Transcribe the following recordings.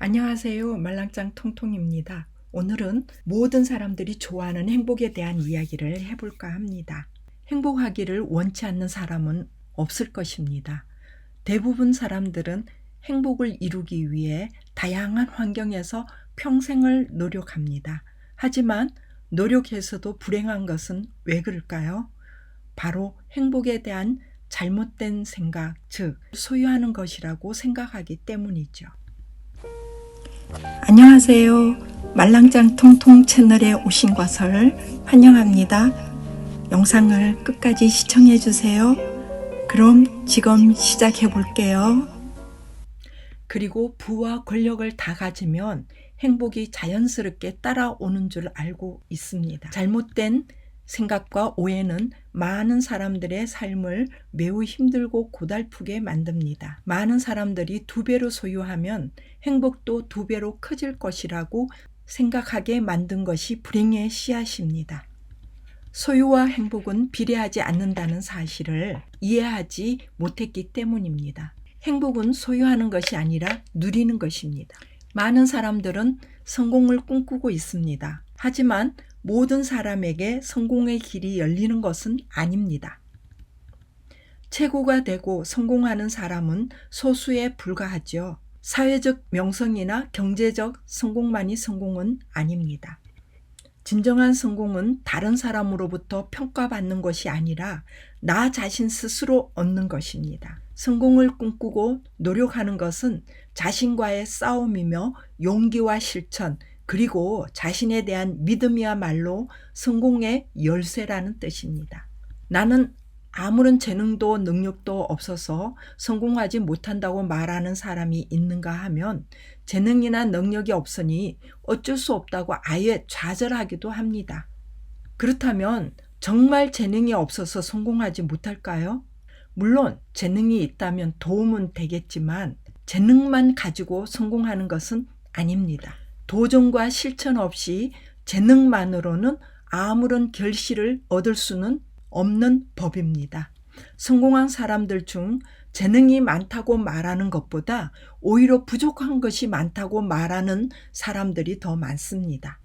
안녕하세요. 말랑짱 통통입니다. 오늘은 모든 사람들이 좋아하는 행복에 대한 이야기를 해볼까 합니다. 행복하기를 원치 않는 사람은 없을 것입니다. 대부분 사람들은 행복을 이루기 위해 다양한 환경에서 평생을 노력합니다. 하지만 노력해서도 불행한 것은 왜 그럴까요? 바로 행복에 대한 잘못된 생각, 즉 소유하는 것이라고 생각하기 때문이죠. 안녕하세요. 말랑짱 통통 채널에 오신 것을 환영합니다. 영상을 끝까지 시청해 주세요. 그럼 지금 시작해 볼게요. 그리고 부와 권력을 다 가지면 행복이 자연스럽게 따라오는 줄 알고 있습니다. 잘못된 생각과 오해는 많은 사람들의 삶을 매우 힘들고 고달프게 만듭니다. 많은 사람들이 2배로 소유하면 행복도 2배로 커질 것이라고 생각하게 만든 것이 불행의 씨앗입니다. 소유와 행복은 비례하지 않는다는 사실을 이해하지 못했기 때문입니다. 행복은 소유하는 것이 아니라 누리는 것입니다. 많은 사람들은 성공을 꿈꾸고 있습니다. 하지만 모든 사람에게 성공의 길이 열리는 것은 아닙니다. 최고가 되고 성공하는 사람은 소수에 불과하죠. 사회적 명성이나 경제적 성공만이 성공은 아닙니다. 진정한 성공은 다른 사람으로부터 평가받는 것이 아니라 나 자신 스스로 얻는 것입니다. 성공을 꿈꾸고 노력하는 것은 자신과의 싸움이며 용기와 실천, 그리고 자신에 대한 믿음이야말로 성공의 열쇠라는 뜻입니다. 나는 아무런 재능도 능력도 없어서 성공하지 못한다고 말하는 사람이 있는가 하면 재능이나 능력이 없으니 어쩔 수 없다고 아예 좌절하기도 합니다. 그렇다면 정말 재능이 없어서 성공하지 못할까요? 물론 재능이 있다면 도움은 되겠지만 재능만 가지고 성공하는 것은 아닙니다. 도전과 실천 없이 재능만으로는 아무런 결실을 얻을 수는 없는 법입니다. 성공한 사람들 중 재능이 많다고 말하는 것보다 오히려 부족한 것이 많다고 말하는 사람들이 더 많습니다.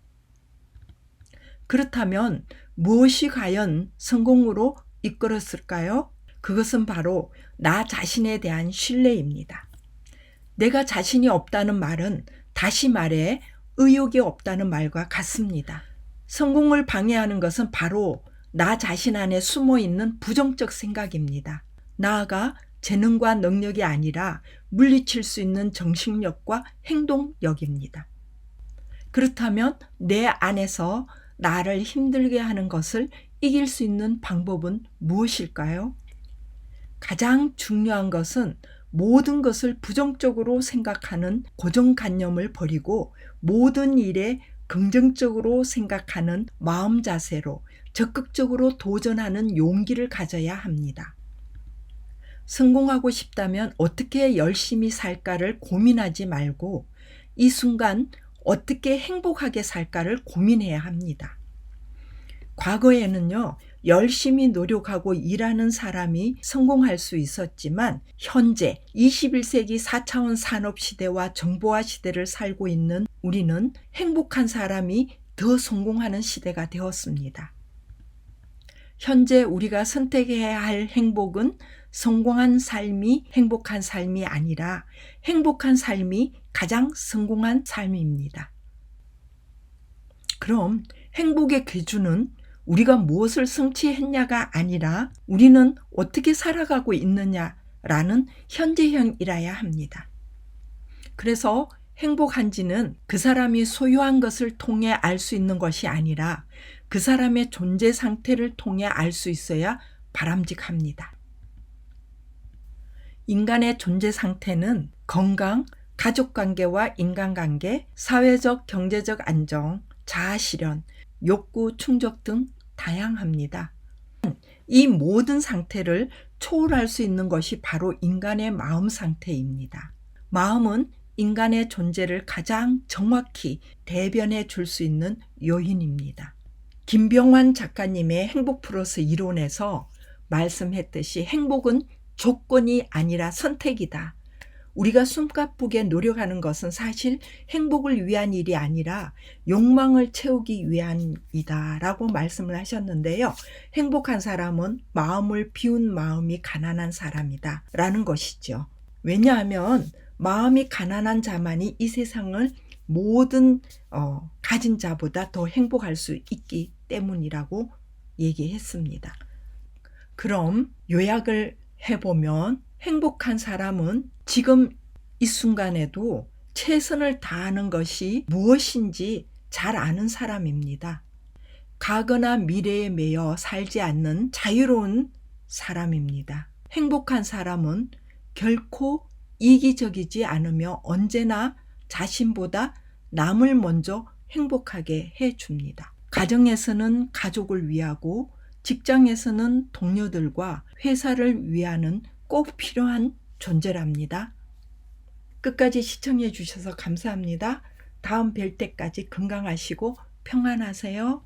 그렇다면 무엇이 과연 성공으로 이끌었을까요? 그것은 바로 나 자신에 대한 신뢰입니다. 내가 자신이 없다는 말은 다시 말해 의욕이 없다는 말과 같습니다. 성공을 방해하는 것은 바로 나 자신 안에 숨어 있는 부정적 생각입니다. 나아가 재능과 능력이 아니라 물리칠 수 있는 정신력과 행동력입니다. 그렇다면 내 안에서 나를 힘들게 하는 것을 이길 수 있는 방법은 무엇일까요? 가장 중요한 것은 모든 것을 부정적으로 생각하는 고정관념을 버리고 모든 일에 긍정적으로 생각하는 마음 자세로 적극적으로 도전하는 용기를 가져야 합니다. 성공하고 싶다면 어떻게 열심히 살까를 고민하지 말고 이 순간 어떻게 행복하게 살까를 고민해야 합니다. 과거에는요, 열심히 노력하고 일하는 사람이 성공할 수 있었지만 현재 21세기 4차원 산업 시대와 정보화 시대를 살고 있는 우리는 행복한 사람이 더 성공하는 시대가 되었습니다. 현재 우리가 선택해야 할 행복은 성공한 삶이 행복한 삶이 아니라 행복한 삶이 가장 성공한 삶입니다. 그럼 행복의 기준은 우리가 무엇을 성취했냐가 아니라 우리는 어떻게 살아가고 있느냐라는 현재형이라야 합니다. 그래서 행복한지는 그 사람이 소유한 것을 통해 알 수 있는 것이 아니라 그 사람의 존재 상태를 통해 알 수 있어야 바람직합니다. 인간의 존재 상태는 건강, 가족관계와 인간관계, 사회적, 경제적 안정, 자아실현, 욕구 충족 등 다양합니다. 이 모든 상태를 초월할 수 있는 것이 바로 인간의 마음 상태입니다. 마음은 인간의 존재를 가장 정확히 대변해 줄 수 있는 요인입니다. 김병환 작가님의 행복 플러스 이론에서 말씀했듯이 행복은 조건이 아니라 선택이다. 우리가 숨가쁘게 노력하는 것은 사실 행복을 위한 일이 아니라 욕망을 채우기 위함이다라고 말씀을 하셨는데요. 행복한 사람은 마음을 비운 마음이 가난한 사람이다 라는 것이죠. 왜냐하면 마음이 가난한 자만이 이 세상을 모든 가진 자보다 더 행복할 수 있기 때문이라고 얘기했습니다. 그럼 요약을 해보면 행복한 사람은 지금 이 순간에도 최선을 다하는 것이 무엇인지 잘 아는 사람입니다. 과거나 미래에 매여 살지 않는 자유로운 사람입니다. 행복한 사람은 결코 이기적이지 않으며 언제나 자신보다 남을 먼저 행복하게 해줍니다. 가정에서는 가족을 위하고 직장에서는 동료들과 회사를 위하는 꼭 필요한 존재랍니다. 끝까지 시청해 주셔서 감사합니다. 다음 뵐 때까지 건강하시고 평안하세요.